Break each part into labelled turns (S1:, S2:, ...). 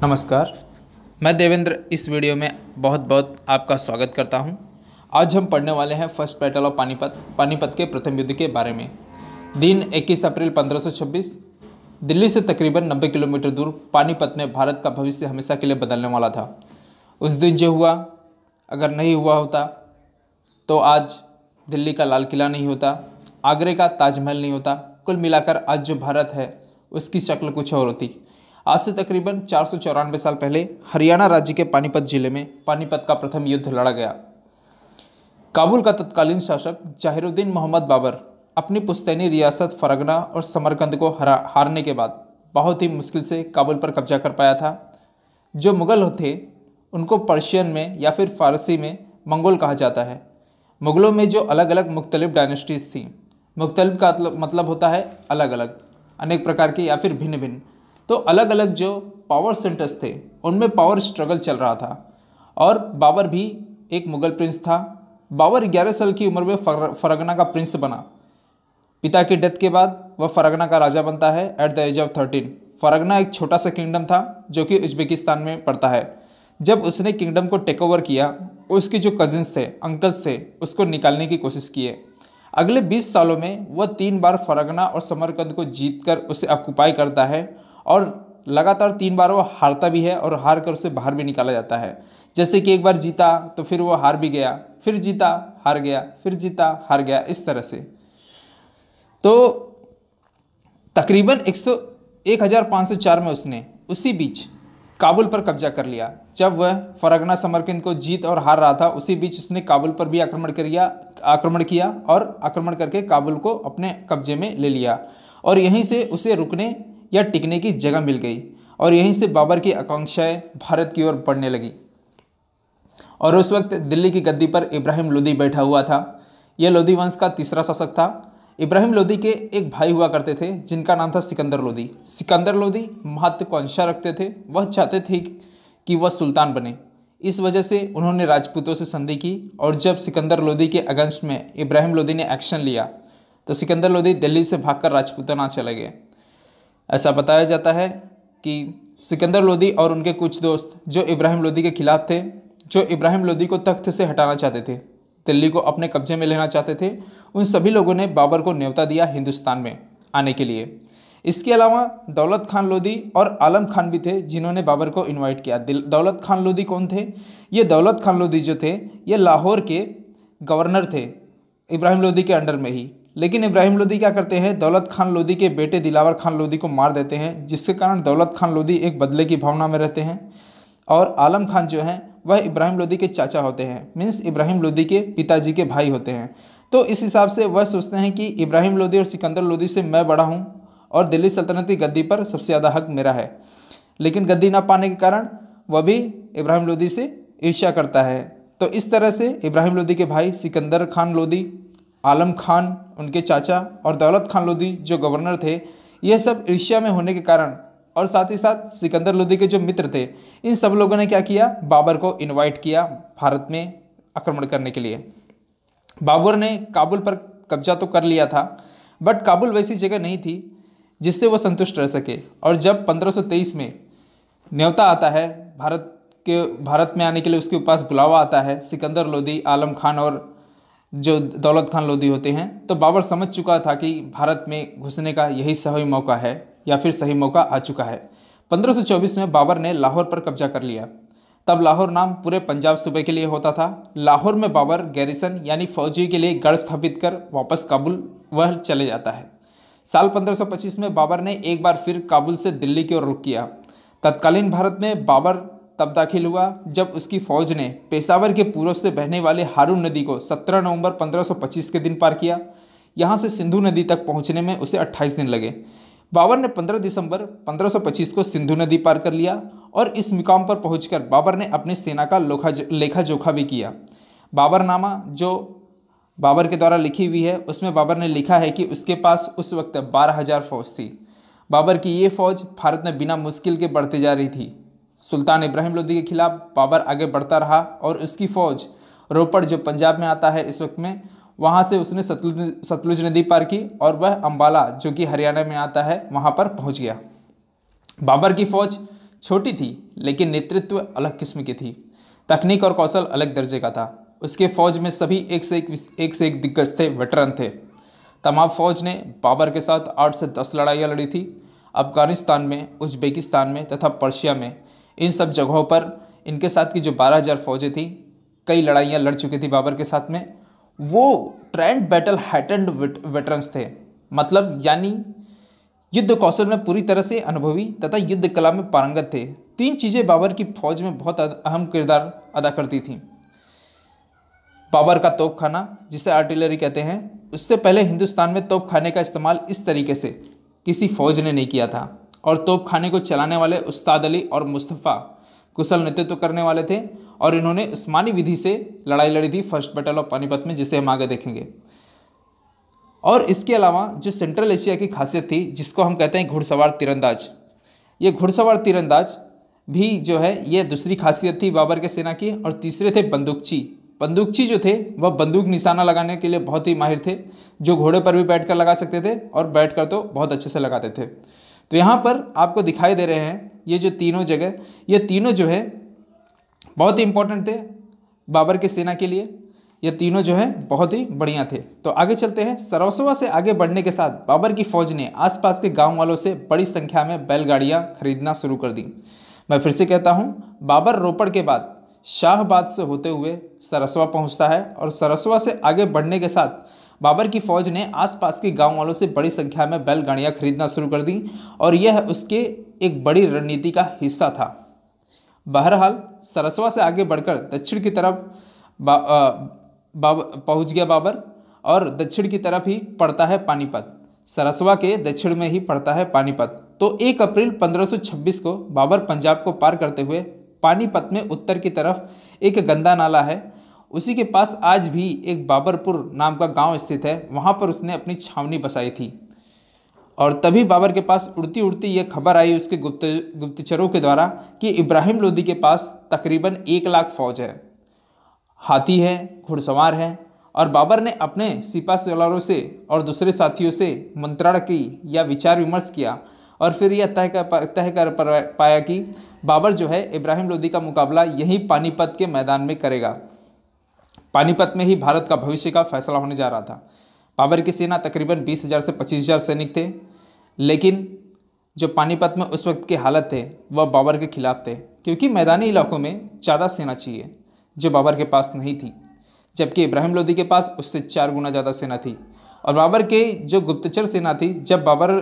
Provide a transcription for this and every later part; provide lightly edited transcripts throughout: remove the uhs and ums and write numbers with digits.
S1: नमस्कार। मैं देवेंद्र इस वीडियो में बहुत बहुत आपका स्वागत करता हूं। आज हम पढ़ने वाले हैं फर्स्ट बैटल ऑफ पानीपत के प्रथम युद्ध के बारे में। दिन 21 अप्रैल 1526। दिल्ली से तकरीबन 90 किलोमीटर दूर पानीपत में भारत का भविष्य हमेशा के लिए बदलने वाला था। उस दिन जो हुआ, अगर नहीं हुआ होता तो आज दिल्ली का लाल किला नहीं होता, आगरे का ताजमहल नहीं होता। कुल मिलाकर आज जो भारत है उसकी शक्ल कुछ और होती। आज से तकरीबन 494 साल पहले हरियाणा राज्य के पानीपत जिले में पानीपत का प्रथम युद्ध लड़ा गया। काबुल का तत्कालीन शासक जहीरुद्दीन मोहम्मद बाबर अपनी पुश्तैनी रियासत फरगना और समरकंद को हारने के बाद बहुत ही मुश्किल से काबुल पर कब्जा कर पाया था। जो मुग़ल थे उनको पर्शियन में या फिर फ़ारसी में मंगोल कहा जाता है। मुग़लों में जो अलग अलग मुख्तलिफ डायनेस्टीज़ थी, मुख्तलिफ का मतलब होता है अलग अलग, अनेक प्रकार की या फिर भिन्न भिन्न। तो अलग अलग जो पावर सेंटर्स थे उनमें पावर स्ट्रगल चल रहा था और बाबर भी एक मुग़ल प्रिंस था। बाबर 11 साल की उम्र में फरगना का प्रिंस बना। पिता की डेथ के बाद वह फरगना का राजा बनता है at the age of 13। Fergana एक छोटा सा किंगडम था जो कि उज्बेकिस्तान में पड़ता है। जब उसने किंगडम को टेक ओवर किया, उसके जो कजिन्स थे, अंकल्स थे, उसको निकालने की कोशिश किए। अगले 20 सालों में वह 3 बार फरगना और समरकंद को जीतकर उसे ऑक्युपाई करता है और लगातार 3 बार वो हारता भी है और हार कर उसे बाहर भी निकाला जाता है। जैसे कि एक बार जीता तो फिर वो हार भी गया, फिर जीता हार गया, फिर जीता हार गया, इस तरह से। तो तकरीबन 1504 में उसने उसी बीच काबुल पर कब्जा कर लिया। जब वह फरगना समरकंद को जीत और हार रहा था, उसी बीच उसने काबुल पर भी आक्रमण किया और आक्रमण करके काबुल को अपने कब्जे में ले लिया और यहीं से उसे रुकने या टिकने की जगह मिल गई और यहीं से बाबर की आकांक्षाएं भारत की ओर बढ़ने लगी। और उस वक्त दिल्ली की गद्दी पर इब्राहिम लोदी बैठा हुआ था। यह लोदी वंश का तीसरा शासक था। इब्राहिम लोदी के एक भाई हुआ करते थे जिनका नाम था सिकंदर लोदी। सिकंदर लोदी महत्वाकांक्षा रखते थे, वह चाहते थे कि वह सुल्तान बने। इस वजह से उन्होंने राजपूतों से संधि की और जब सिकंदर लोदी के अगेंस्ट में इब्राहिम लोदी ने एक्शन लिया तो सिकंदर लोदी दिल्ली से भागकर राजपूताना चले गए। ऐसा बताया जाता है कि सिकंदर लोदी और उनके कुछ दोस्त जो इब्राहिम लोदी के खिलाफ थे, जो इब्राहिम लोदी को तख्त से हटाना चाहते थे, दिल्ली को अपने कब्जे में लेना चाहते थे, उन सभी लोगों ने बाबर को न्योता दिया हिंदुस्तान में आने के लिए। इसके अलावा दौलत खान लोदी और आलम खान भी थे जिन्होंने बाबर को इनवाइट किया। दौलत खान लोदी कौन थे? ये दौलत खान लोदी जो थे ये लाहौर के गवर्नर थे इब्राहिम लोदी के अंडर में ही। लेकिन इब्राहिम लोदी क्या करते हैं, दौलत खान लोदी के बेटे दिलावर खान लोदी को मार देते हैं, जिसके कारण दौलत खान लोदी एक बदले की भावना में रहते हैं। और आलम खान जो हैं वह इब्राहिम लोदी के चाचा होते हैं, मीन्स इब्राहिम लोदी के पिताजी के भाई होते हैं। तो इस हिसाब से वह सोचते हैं कि इब्राहिम लोदी और सिकंदर लोदी से मैं बड़ा हूँ और दिल्ली सल्तनत की गद्दी पर सबसे ज़्यादा हक मेरा है। लेकिन गद्दी ना पाने के कारण वह भी इब्राहिम लोदी से ईर्ष्या करता है। तो इस तरह से इब्राहिम लोदी के भाई सिकंदर खान लोदी, आलम खान उनके चाचा और दौलत खान लोदी जो गवर्नर थे, यह सब ईर्ष्या में होने के कारण और साथ ही साथ सिकंदर लोदी के जो मित्र थे, इन सब लोगों ने क्या किया, बाबर को इनवाइट किया भारत में आक्रमण करने के लिए। बाबर ने काबुल पर कब्जा तो कर लिया था, बट काबुल वैसी जगह नहीं थी जिससे वह संतुष्ट रह सके। और जब 1523 में न्योता आता है भारत में आने के लिए, उसके पास बुलावा आता है सिकंदर लोदी, आलम खान और जो दौलत खान लोदी होते हैं, तो बाबर समझ चुका था कि भारत में घुसने का यही सही मौका है या फिर सही मौका आ चुका है। 1524 में बाबर ने लाहौर पर कब्जा कर लिया। तब लाहौर नाम पूरे पंजाब सूबे के लिए होता था। लाहौर में बाबर गैरिसन यानी फौजी के लिए गढ़ स्थापित कर वापस काबुल वह चले जाता है। साल 1525 में बाबर ने एक बार फिर काबुल से दिल्ली की ओर रुख किया। तत्कालीन भारत में बाबर तब दाखिल हुआ जब उसकी फौज ने पेशावर के पूर्व से बहने वाले हारून नदी को 17 नवंबर 1525 के दिन पार किया। यहाँ से सिंधु नदी तक पहुँचने में उसे 28 दिन लगे। बाबर ने 15 दिसंबर 1525 को सिंधु नदी पार कर लिया और इस मुकाम पर पहुंचकर बाबर ने अपनी सेना का लेखा जोखा भी किया। बाबरनामा जो बाबर के द्वारा लिखी हुई है, उसमें बाबर ने लिखा है कि उसके पास उस वक्त 12,000 फौज थी। बाबर की ये फौज भारत में बिना मुश्किल के बढ़ती जा रही थी। सुल्तान इब्राहिम लोदी के खिलाफ बाबर आगे बढ़ता रहा और उसकी फ़ौज रोपड़ जो पंजाब में आता है इस वक्त में, वहाँ से उसने सतलुज नदी पार की और वह अम्बाला जो कि हरियाणा में आता है वहाँ पर पहुँच गया। बाबर की फ़ौज छोटी थी, लेकिन नेतृत्व अलग किस्म की थी। तकनीक और कौशल अलग दर्जे का था। उसके फौज में सभी एक से एक दिग्गज थे, वेटरन थे। तमाम फौज ने बाबर के साथ 8 से 10 लड़ाइयाँ लड़ी थी। अफगानिस्तान में, उज्बेकिस्तान में तथा पर्शिया में, इन सब जगहों पर इनके साथ की जो 12,000 फौजें थी, कई लड़ाइयाँ लड़ चुकी थी बाबर के साथ में। वो ट्रेंड बैटल हाइटेंड वेटरन्स थे, मतलब यानी युद्ध कौशल में पूरी तरह से अनुभवी तथा युद्ध कला में पारंगत थे। 3 चीज़ें बाबर की फौज में बहुत अहम किरदार अदा करती थीं। बाबर का तोपखाना, जिसे आर्टिलरी कहते हैं, उससे पहले हिंदुस्तान में तोपखाने का इस्तेमाल इस तरीके से किसी फौज ने नहीं किया था। और तोपखाने को चलाने वाले उस्ताद अली और मुस्तफ़ा कुशल नेतृत्व करने वाले थे, और इन्होंने उस्मानी विधि से लड़ाई लड़ी थी फर्स्ट बैटल ऑफ पानीपत में, जिसे हम आगे देखेंगे। और इसके अलावा जो सेंट्रल एशिया की खासियत थी, जिसको हम कहते हैं घुड़सवार तीरंदाज, ये घुड़सवार तीरंदाज भी जो है, ये दूसरी खासियत थी बाबर के सेना की। और तीसरे थे बंदूकची। बंदूकची जो थे वह बंदूक निशाना लगाने के लिए बहुत ही माहिर थे, जो घोड़े पर भी बैठकर लगा सकते थे और बैठकर तो बहुत अच्छे से लगाते थे। तो यहाँ पर आपको दिखाई दे रहे हैं ये जो तीनों जगह, ये तीनों जो है बहुत ही इंपॉर्टेंट थे बाबर की सेना के लिए। ये तीनों जो है बहुत ही बढ़िया थे। तो आगे चलते हैं। सरसवा से आगे बढ़ने के साथ बाबर की फौज ने आसपास के गांव वालों से बड़ी संख्या में बैलगाड़ियां खरीदना शुरू कर दी। मैं फिर से कहता हूँ, बाबर रोपड़ के बाद शाहबाद से होते हुए सरसवा पहुँचता है, और सरसवा से आगे बढ़ने के साथ बाबर की फौज ने आसपास के गांव वालों से बड़ी संख्या में बैलगाड़ियां खरीदना शुरू कर दी, और यह उसके एक बड़ी रणनीति का हिस्सा था। बहरहाल सरसवा से आगे बढ़कर दक्षिण की तरफ पहुंच गया बाबर, और दक्षिण की तरफ ही पड़ता है पानीपत। सरसवा के दक्षिण में ही पड़ता है पानीपत। तो 1 अप्रैल 1526 को बाबर पंजाब को पार करते हुए पानीपत में उत्तर की तरफ एक गंदा नाला है, उसी के पास आज भी एक बाबरपुर नाम का गांव स्थित है, वहां पर उसने अपनी छावनी बसाई थी। और तभी बाबर के पास उड़ती उड़ती यह खबर आई उसके गुप्तचरों के द्वारा कि इब्राहिम लोदी के पास तकरीबन 1 लाख फौज है, हाथी है, घुड़सवार है। और बाबर ने अपने सिपा सलारों से और दूसरे साथियों से मंत्रणा की या विचार विमर्श किया, और फिर यह तय कर पाया कि बाबर जो है इब्राहिम लोदी का मुकाबला यहीं पानीपत के मैदान में करेगा। पानीपत में ही भारत का भविष्य का फैसला होने जा रहा था। बाबर की सेना तकरीबन 20,000 से 25,000 सैनिक थे, लेकिन जो पानीपत में उस वक्त की हालत थे वह बाबर के खिलाफ थे, क्योंकि मैदानी इलाकों में ज़्यादा सेना चाहिए जो बाबर के पास नहीं थी, जबकि इब्राहिम लोदी के पास उससे 4 गुना ज़्यादा सेना थी। और बाबर के जो गुप्तचर सेना थी, जब बाबर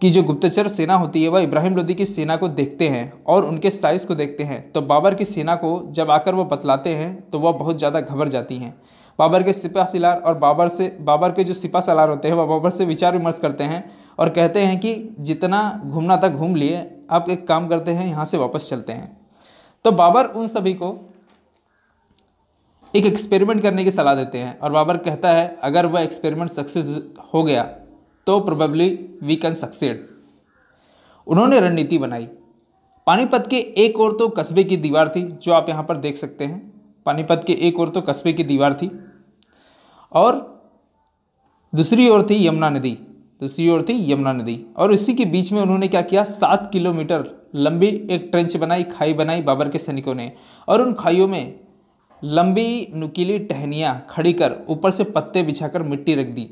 S1: की जो गुप्तचर सेना होती है वह इब्राहिम लोदी की सेना को देखते हैं और उनके साइज़ को देखते हैं, तो बाबर की सेना को जब आकर वह बतलाते हैं तो वह बहुत ज़्यादा घबरा जाती हैं। बाबर के सिपा सलार और बाबर के जो सिपा सलार होते हैं वह बाबर से विचार विमर्श करते हैं और कहते हैं कि जितना घूमना था घूम लिए, अब एक काम करते हैं, यहाँ से वापस चलते हैं। तो बाबर उन सभी को एक एक्सपेरिमेंट करने की सलाह देते हैं, और बाबर कहता है अगर वह एक्सपेरिमेंट सक्सेस हो गया तो प्रोबेबली वी कैन सक्सेड। उन्होंने रणनीति बनाई। पानीपत के एक ओर तो कस्बे की दीवार थी, जो आप यहाँ पर देख सकते हैं। पानीपत के एक ओर तो कस्बे की दीवार थी, और दूसरी ओर थी यमुना नदी। और इसी के बीच में उन्होंने क्या किया, 7 किलोमीटर लंबी एक ट्रेंच बनाई, खाई बनाई बाबर के सैनिकों ने, और उन खाइयों में लंबी नुकीली टहनियाँ खड़ी कर ऊपर से पत्ते बिछाकर मिट्टी रख दी।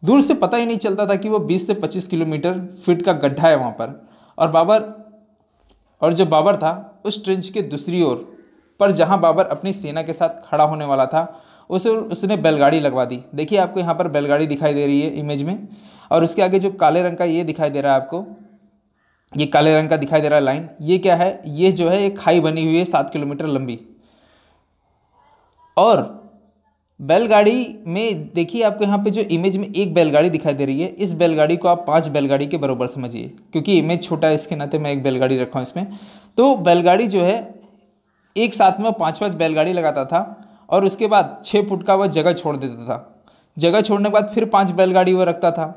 S1: दूर से पता ही नहीं चलता था कि वो 20 से 25 किलोमीटर फीट का गड्ढा है वहाँ पर। और जो बाबर था उस ट्रेंच के दूसरी ओर पर, जहाँ बाबर अपनी सेना के साथ खड़ा होने वाला था, उसने बैलगाड़ी लगवा दी। देखिए आपको यहाँ पर बैलगाड़ी दिखाई दे रही है इमेज में, और उसके आगे जो काले रंग का ये दिखाई दे रहा है आपको, ये काले रंग का दिखाई दे रहा है लाइन, ये क्या है, ये जो है एक खाई बनी हुई है 7 किलोमीटर लंबी। और बैलगाड़ी में देखिए आपको यहाँ पे जो इमेज में एक बैलगाड़ी दिखाई दे रही है, इस बैलगाड़ी को आप 5 बैलगाड़ी के बराबर समझिए, क्योंकि इमेज छोटा है इसके नाते मैं एक बैलगाड़ी रखा हूँ इसमें। तो बैलगाड़ी जो है एक साथ में 5-5 बैलगाड़ी लगाता था, और उसके बाद 6 फुट का वह जगह छोड़ देता था। जगह छोड़ने के बाद फिर 5 बैलगाड़ी वह रखता था,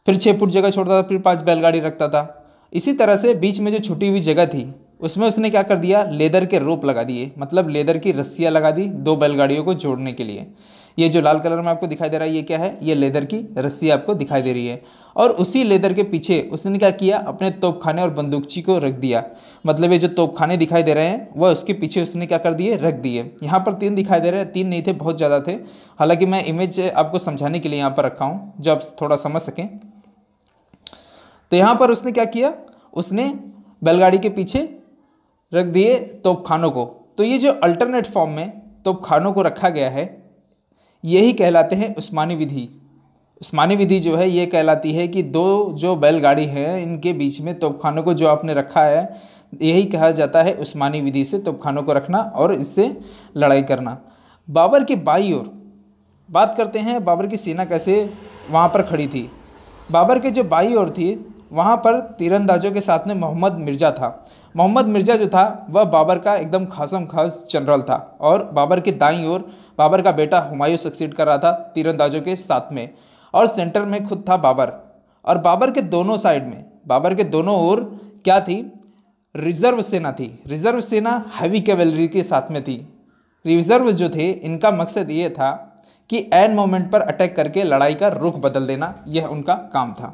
S1: फिर 6 फुट जगह छोड़ता था, फिर 5 बैलगाड़ी रखता था। इसी तरह से बीच में जो छुटी हुई जगह थी उसमें उसने क्या कर दिया, लेदर के रोप लगा दिए, मतलब लेदर की रस्सियाँ लगा दी 2 बैलगाड़ियों को जोड़ने के लिए। ये जो लाल कलर में आपको दिखाई दे रहा है ये क्या है, ये लेदर की रस्सी आपको दिखाई दे रही है। और उसी लेदर के पीछे उसने क्या किया, अपने तोपखाने और बंदूकची को रख दिया। मतलब ये जो तोपखाने दिखाई दे रहे हैं वह उसके पीछे उसने क्या कर दिए, रख दिए। यहाँ पर 3 दिखाई दे रहे हैं, 3 नहीं थे, बहुत ज़्यादा थे। हालांकि मैं इमेज आपको समझाने के लिए यहाँ पर रखा हूँ जो आप थोड़ा समझ सकें। तो यहाँ पर उसने क्या किया, उसने बैलगाड़ी के पीछे रख दिए तोपखानों को। तो ये जो अल्टरनेट फॉर्म में तोपखानों को रखा गया है यही कहलाते हैं उस्मानी विधि। उस्मानी विधि जो है ये कहलाती है कि दो जो बैलगाड़ी है इनके बीच में तोपखानों को जो आपने रखा है यही कहा जाता है उस्मानी विधि से तोपखानों को रखना और इससे लड़ाई करना। बाबर की बाईं ओर बात करते हैं, बाबर की सेना कैसे वहाँ पर खड़ी थी। बाबर के जो बाईं ओर थी वहाँ पर तीरंदाजों के साथ में मोहम्मद मिर्ज़ा था। मोहम्मद मिर्ज़ा जो था वह बाबर का एकदम खासम खास जनरल था। और बाबर के दाईं ओर बाबर का बेटा हुमायूं सक्सीड कर रहा था तीरंदाजों के साथ में, और सेंटर में खुद था बाबर। और बाबर के दोनों साइड में, बाबर के दोनों ओर क्या थी, रिजर्व सेना थी। रिजर्व सेना हैवी कैवेलरी के साथ में थी। रिजर्व जो थे इनका मकसद ये था कि एन मोमेंट पर अटैक करके लड़ाई का रुख बदल देना, यह उनका काम था।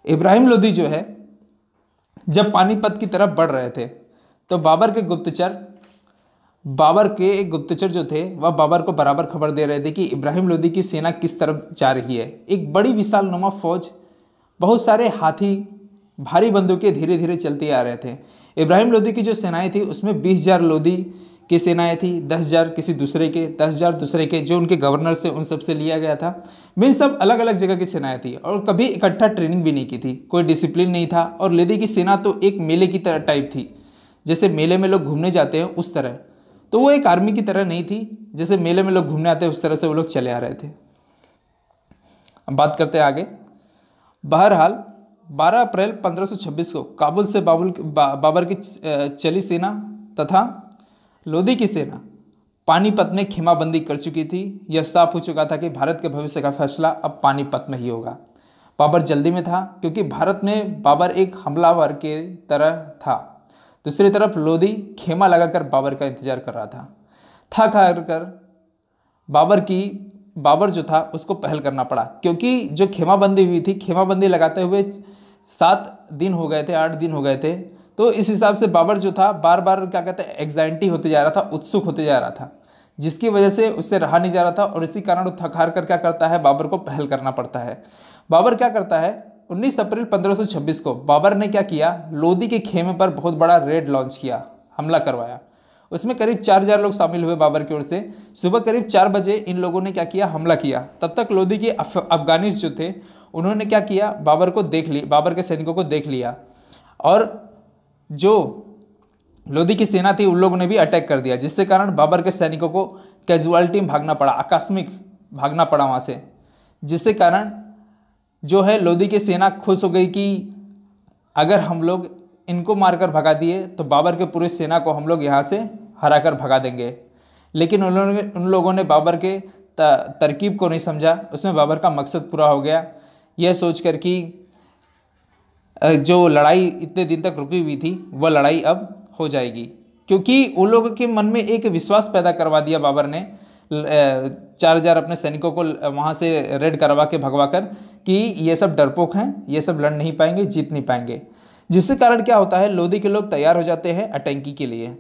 S1: इब्राहिम लोदी जो है जब पानीपत की तरफ बढ़ रहे थे तो बाबर के गुप्तचर जो थे वह बाबर को बराबर खबर दे रहे थे कि इब्राहिम लोदी की सेना किस तरफ जा रही है। एक बड़ी विशाल नुमा फौज, बहुत सारे हाथी, भारी बंदूकें धीरे धीरे चलती आ रहे थे। इब्राहिम लोदी की जो सेनाएं थी उसमें 20,000 लोदी की सेनाएं थी, 10,000 किसी दूसरे के, 10,000 दूसरे के जो उनके गवर्नर से उन सब से लिया गया था। मीन सब अलग अलग जगह की सेनाएं थी और कभी इकट्ठा ट्रेनिंग भी नहीं की थी, कोई डिसिप्लिन नहीं था। और लोदी की सेना तो एक मेले की तरह टाइप थी, जैसे मेले में लोग घूमने जाते हैं उस तरह। तो वो एक आर्मी की तरह नहीं थी, जैसे मेले में लोग घूमने आते हैं उस तरह से वो लोग चले आ रहे थे। अब बात करते हैं आगे। बहरहाल 12 अप्रैल 1526 को काबुल से बाबर की चली सेना तथा लोदी की सेना पानीपत में खेमाबंदी कर चुकी थी। यह साफ हो चुका था कि भारत के भविष्य का फैसला अब पानीपत में ही होगा। बाबर जल्दी में था क्योंकि भारत में बाबर एक हमलावर के तरह था। दूसरी तरफ लोदी खेमा लगाकर बाबर का इंतजार कर रहा था। थक हार कर बाबर जो था उसको पहल करना पड़ा, क्योंकि जो खेमाबंदी हुई थी, खेमाबंदी लगाते हुए 7 दिन हो गए थे, 8 दिन हो गए थे। तो इस हिसाब से बाबर जो था बार बार क्या कहते हैं एग्जाइटी होते जा रहा था, उत्सुक होते जा रहा था, जिसकी वजह से उससे रहा नहीं जा रहा था। और इसी कारण वो थक हार कर क्या करता है, बाबर को पहल करना पड़ता है। बाबर क्या करता है, 19 अप्रैल 1526 को बाबर ने क्या किया, लोदी के खेमे पर बहुत बड़ा रेड लॉन्च किया, हमला करवाया। उसमें करीब 4,000 लोग शामिल हुए बाबर की ओर से। सुबह करीब 4 बजे इन लोगों ने क्या किया, हमला किया। तब तक लोदी के अफगानिस जो थे उन्होंने क्या किया, बाबर के सैनिकों को देख लिया। और जो लोदी की सेना थी उन लोगों ने भी अटैक कर दिया, जिससे कारण बाबर के सैनिकों को कैजुअलिटी में भागना पड़ा, आकस्मिक भागना पड़ा वहाँ से। जिससे कारण जो है लोदी की सेना खुश हो गई कि अगर हम लोग इनको मारकर भगा दिए तो बाबर के पूरी सेना को हम लोग यहाँ से हरा कर भगा देंगे। लेकिन उन लोगों ने बाबर के तरकीब को नहीं समझा। उसमें बाबर का मकसद पूरा हो गया, यह सोचकर कि जो लड़ाई इतने दिन तक रुकी हुई थी वह लड़ाई अब हो जाएगी। क्योंकि उन लोगों के मन में एक विश्वास पैदा करवा दिया बाबर ने 4,000 अपने सैनिकों को वहाँ से रेड करवा के भगवा कर कि ये सब डरपोक हैं, ये सब लड़ नहीं पाएंगे, जीत नहीं पाएंगे। जिसके कारण क्या होता है, लोदी के लोग तैयार हो जाते हैं अटैकी के लिए।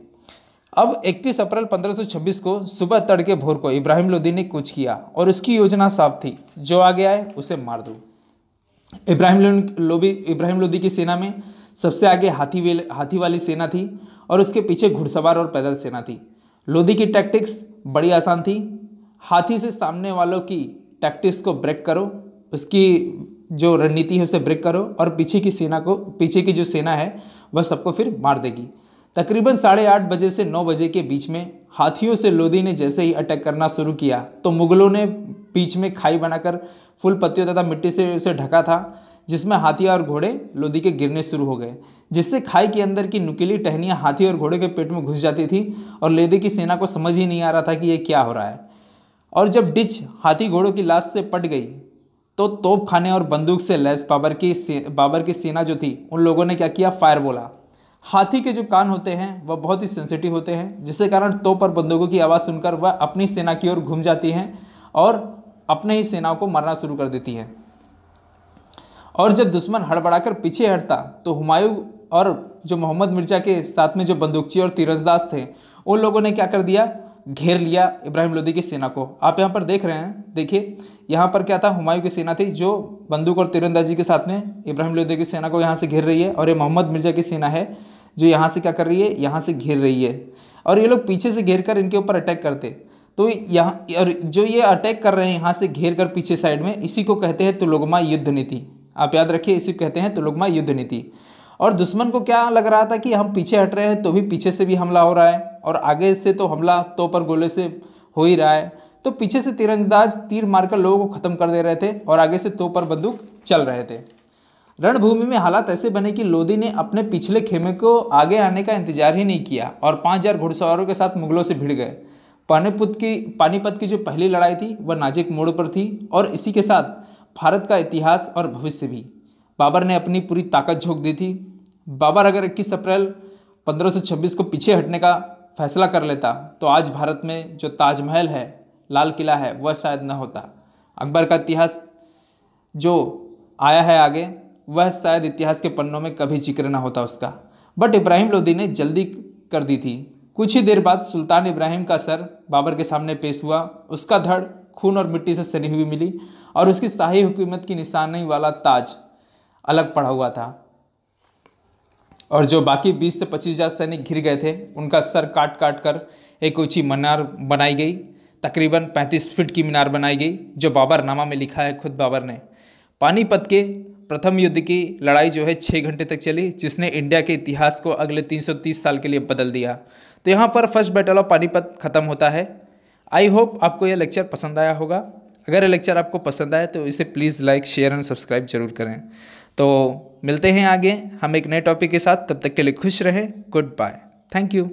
S1: अब 31 अप्रैल 1526 को सुबह तड़के भोर को इब्राहिम लोदी ने कूच किया और उसकी योजना साफ थी, जो आगे आए उसे मार दो। इब्राहिम लोदी की सेना में सबसे आगे हाथी वाली सेना थी और उसके पीछे घुड़सवार और पैदल सेना थी। लोदी की टैक्टिक्स बड़ी आसान थी, हाथी से सामने वालों की टैक्टिक्स को ब्रेक करो, उसकी जो रणनीति है उसे ब्रेक करो और पीछे की जो सेना है वह सबको फिर मार देगी। तकरीबन 8:30 बजे से 9 बजे के बीच में हाथियों से लोदी ने जैसे ही अटैक करना शुरू किया तो मुगलों ने बीच में खाई बनाकर फूल पत्तियों तथा मिट्टी से उसे ढका था, जिसमें हाथी और घोड़े लोदी के गिरने शुरू हो गए, जिससे खाई के अंदर की नुकीली टहनियाँ हाथी और घोड़े के पेट में घुस जाती थी और लोदी की सेना को समझ ही नहीं आ रहा था कि ये क्या हो रहा है। और जब डिच हाथी घोड़ों की लाश से पट गई तो तोपखाने और बंदूक से लैस बाबर की सेना जो थी उन लोगों ने क्या किया, फायर बोला। हाथी के जो कान होते हैं वह बहुत ही सेंसिटिव होते हैं, जिसके कारण तोप और बंदूकों की आवाज़ सुनकर वह अपनी सेना की ओर घूम जाती हैं और अपने ही सेनाओं को मारना शुरू कर देती है। और जब दुश्मन हड़बड़ाकर पीछे हटता तो हुमायूं और जो मोहम्मद मिर्जा के साथ में जो बंदूकची और तीरंदाज थे उन लोगों ने क्या कर दिया, घेर लिया इब्राहिम लोदी की सेना को। आप यहाँ पर देख रहे हैं, देखिए यहाँ पर क्या था, हुमायूं की सेना थी जो बंदूक और तीरंदाजी के साथ में इब्राहिम लोदी की सेना को यहाँ से घेर रही है, और ये मोहम्मद मिर्जा की सेना है जो यहाँ से क्या कर रही है, यहाँ से घेर रही है। और ये लोग पीछे से घेर कर इनके ऊपर अटैक करते, तो यहाँ और जो ये अटैक कर रहे हैं यहाँ से घेर कर पीछे साइड में, इसी को कहते हैं तुलुगमा युद्ध नीति। आप याद रखिए, इसी को कहते हैं तुलुगमा युद्ध नीति। और दुश्मन को क्या लग रहा था कि हम पीछे हट रहे हैं तो भी पीछे से भी हमला हो रहा है, और आगे से तो हमला तोप और गोले से हो ही रहा है, तो पीछे से तीरंदाज तीर मारकर लोगों को खत्म कर दे रहे थे और आगे से तोप और बंदूक चल रहे थे। रणभूमि में हालात ऐसे बने कि लोदी ने अपने पिछले खेमे को आगे आने का इंतजार ही नहीं किया और 5000 घुड़सवारों के साथ मुगलों से भिड़ गए। पानीपत की जो पहली लड़ाई थी वह नाजुक मोड़ पर थी, और इसी के साथ भारत का इतिहास और भविष्य भी। बाबर ने अपनी पूरी ताकत झोंक दी थी। बाबर अगर 21 अप्रैल 1526 को पीछे हटने का फैसला कर लेता तो आज भारत में जो ताजमहल है, लाल किला है, वह शायद न होता। अकबर का इतिहास जो आया है आगे, वह शायद इतिहास के पन्नों में कभी जिक्र ना होता उसका। बट इब्राहिम लोदी ने जल्दी कर दी थी। कुछ ही देर बाद सुल्तान इब्राहिम का सर बाबर के सामने पेश हुआ। उसका धड़ खून और मिट्टी से सनी हुई मिली और उसकी शाही हुकूमत की निशानी वाला ताज अलग पड़ा हुआ था। और जो बाकी 20 से 25,000 सैनिक घिर गए थे उनका सर काट काट कर एक ऊंची मीनार बनाई गई। तकरीबन 35 फीट की मीनार बनाई गई, जो बाबरनामा में लिखा है खुद बाबर ने। पानीपत के प्रथम युद्ध की लड़ाई जो है 6 घंटे तक चली, जिसने इंडिया के इतिहास को अगले 330 साल के लिए बदल दिया। तो यहाँ पर फर्स्ट बैटल ऑफ पानीपत खत्म होता है। आई होप आपको यह लेक्चर पसंद आया होगा। अगर ये लेक्चर आपको पसंद आए तो इसे please like, share and subscribe जरूर करें। तो मिलते हैं आगे हम एक नए टॉपिक के साथ, तब तक के लिए खुश रहें। Good bye, thank you.